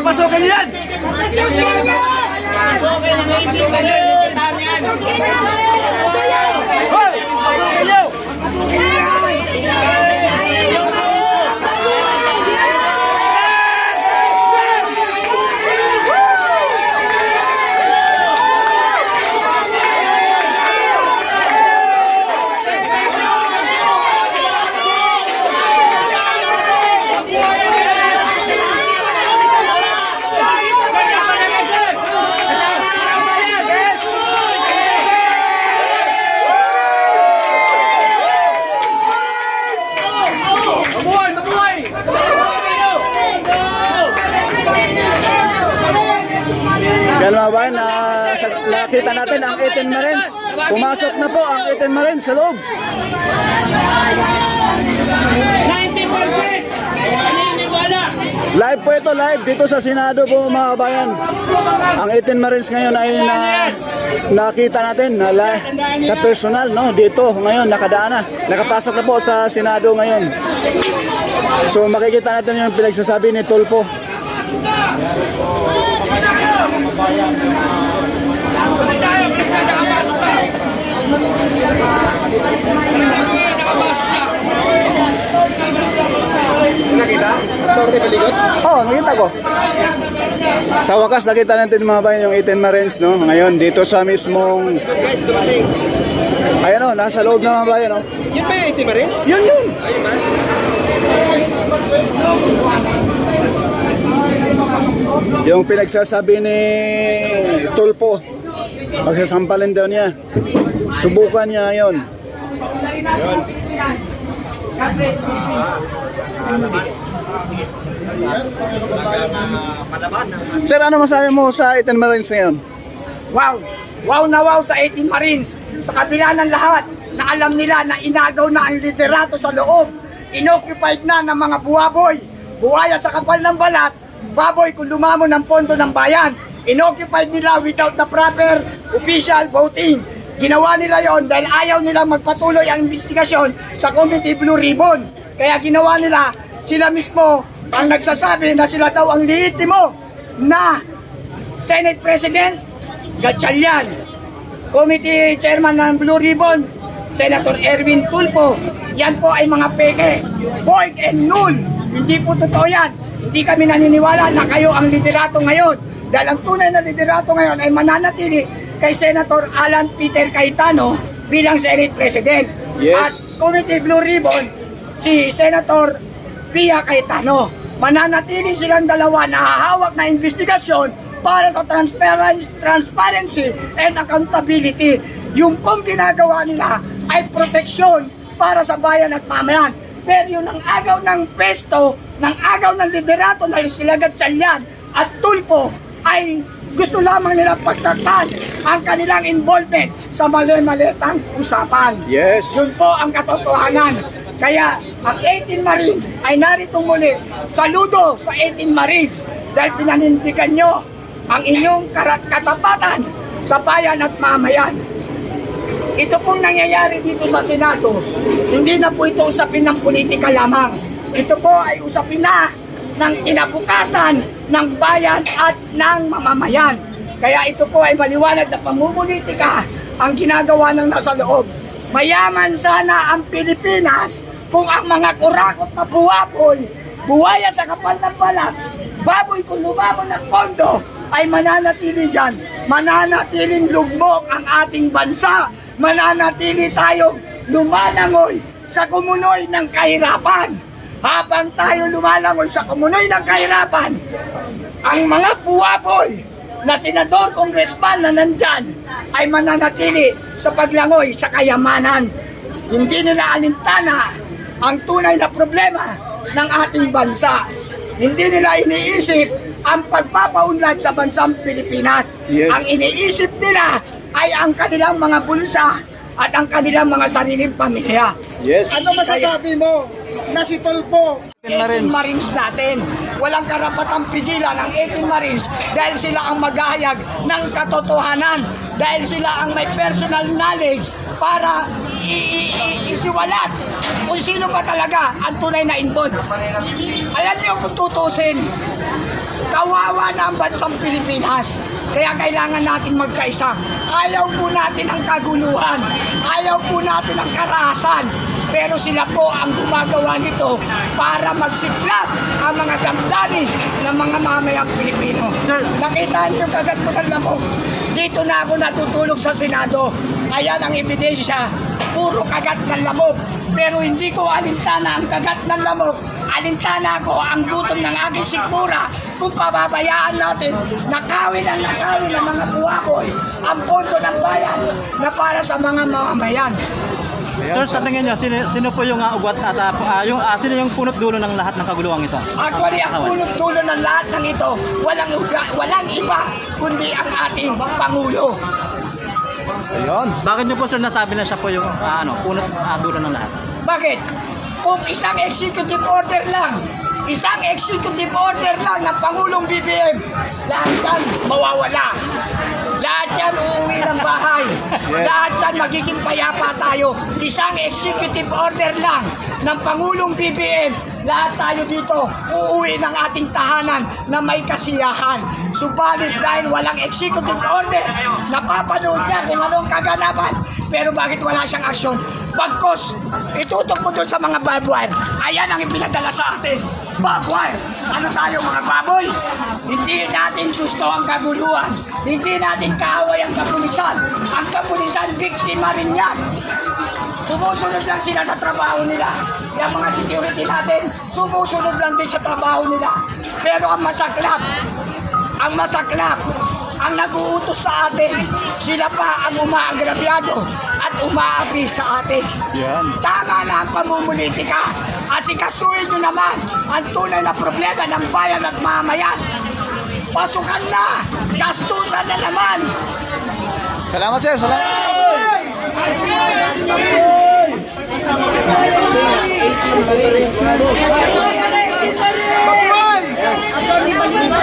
Papasukin yan! Pasukin ang 18 Marines! Hoy! Pasukin nyo! Yan mga bayan, nakita natin ang 18 Marines. Pumasok na po ang 18 Marines sa loob. 90%! Naniniwala! Live po ito, live dito sa Senado po mga bayan. Ang 18 Marines ngayon ay nakita natin sa personal, no? Dito ngayon nakadaan na. Nakapasok na po sa Senado ngayon. So makikita natin yung pinagsasabi ni Tulfo. Nakita? Aktor ni Paligot? Oo, nakita ko. Sa wakas nakita natin mga bayan yung 18 Marines, no? Ngayon dito sa mismong ayan o, nasa loob na mga bayan, no? Yun ba yung 18 ba rin? Yun! Ayun ba? Yung pinagsasabi ni Tulfo, magsasampalin daw niya. Subukan niya yon. Sir, ano masabi mo sa 18 Marines ngayon? Wow! Wow na wow sa 18 Marines. Sa kabila ng lahat na alam nila na inagaw na ang liderato sa loob. Inoccupied na ng mga buwaboy. Buhaya sa kapal ng balat. Baboy kung lumamo ng pondo ng bayan. Inoccupied nila without the proper official voting. Ginawa nila yon dahil ayaw nila magpatuloy ang investigasyon sa Committee Blue Ribbon. Kaya ginawa nila, sila mismo ang nagsasabi na sila daw ang lehitimo na Senate President Gatchalian. Committee Chairman ng Blue Ribbon, Senator Erwin Tulfo. Yan po ay mga peke, void and null. Hindi po totoo yan. Hindi kami naniniwala na kayo ang liderato ngayon. Dahil ang tunay na liderato ngayon ay mananatili kay Senator Alan Peter Cayetano bilang Senate President. Yes. At Committee Blue Ribbon, si Senator Pia Cayetano. Mananatili silang dalawa na hahawak na investigasyon para sa transparency and accountability. Yung pong ginagawa nila ay proteksyon para sa bayan at mamayan. Pero yung ang agaw ng pesto, ng agaw ng liderato na sila Gatchalian at Tulfo ay gusto lamang nila pagtakpan ang kanilang involvement sa mali-malitang usapan. Yes. Yun po ang katotohanan. Kaya ang 18 Marines ay narito muli. Saludo sa 18 Marines dahil pinanindigan nyo ang inyong katapatan sa bayan at mamayan. Ito pong nangyayari dito sa Senado, hindi na po ito usapin ng politika lamang. Ito po ay usapin na ng kinabukasan ng bayan at ng mamamayan. Kaya ito po ay maliwanag na pamumulitika ang ginagawa ng nasa loob. Mayaman sana ang Pilipinas kung ang mga kurakot na buwaboy, buhaya sa kapal ng balat, baboy kung lumamon ng pondo, ay mananatili dyan. Mananatiling lugmok ang ating bansa. Mananatili tayong lumalangoy sa kumunoy ng kahirapan. Habang tayo lumalangoy sa kumunoy ng kahirapan, ang mga buwaboy na senador, congressman na nandyan ay mananatili sa paglangoy sa kayamanan. Hindi nila alintana ang tunay na problema ng ating bansa. Hindi nila iniisip ang pagpapaunlad sa bansang Pilipinas. Yes. Ang iniisip nila ay ang kanilang mga bulsa at ang kanilang mga sariling pamilya. Yes. Ano masasabi mo na si Tolpo 18 Marines natin. Walang karapatang pigilan ang 18 Marines dahil sila ang maghahayag ng katotohanan, dahil sila ang may personal knowledge para isiwalat kung sino ba talaga ang tunay na inbod. Alam niyo kung tutusin, kawawa na ang bansang Pilipinas. Kaya kailangan natin magkaisa. Ayaw po natin ang kaguluhan. Ayaw po natin ang karahasan. Pero sila po ang gumagawa nito para magsiklap ang mga damdamin ng mga mamayang Pilipino. Sir. Nakita niyo kagat ko ng lamok. Dito na ako natutulog sa Senado. Ayan ang ebidensya. Puro kagat ng lamok. Pero hindi ko alintana ang kagat ng lamok. Alintana ko ang gutom ng aking sikmura kung pababayaan natin nakawin ang ng mga buwakoy ang pondo ng bayan na para sa mga mamamayan. Sir, sa tingin niyo, sino po yung ugat at sino yung punot dulo ng lahat ng kaguluhan ito? Actually, ang punot-dulo ng lahat ng ito, walang iba kundi ang ating Pangulo. Ayun. Bakit niyo po sir nasabi na siya po yung punot dulo ng lahat? Bakit? Kung isang executive order lang ng Pangulong BBM, lahat yan mawawala. Lahat yan uuwi ng bahay. Lahat yan magiging payapa tayo. Isang executive order lang ng Pangulong BBM, lahat tayo dito uuwi ng ating tahanan na may kasiyahan. Subalit dahil walang executive order, napapanood niya kung anong kaganapan. Pero bakit wala siyang aksyon? Bagkos, itutok mo doon sa mga barbed wire. Ayan ang ipinadala sa atin. Barbed wire. Ano tayo mga baboy? Hindi natin gusto ang kaguluhan. Hindi natin kaaway ang kapulisan. Ang kapulisan, biktima rin yan. Sumusunod lang sila sa trabaho nila. Yung mga security natin, sumusunod lang din sa trabaho nila. Pero ang masaklap, ang nag-uutos sa atin, sila pa ang umaagrabyado at umaapi sa atin. Yan. Tama na ang pamumulitika. Asikasuhin nyo naman ang tunay na problema ng bayan at mamayan. Pasukan na! Gastusan na naman! Salamat sir, salamat.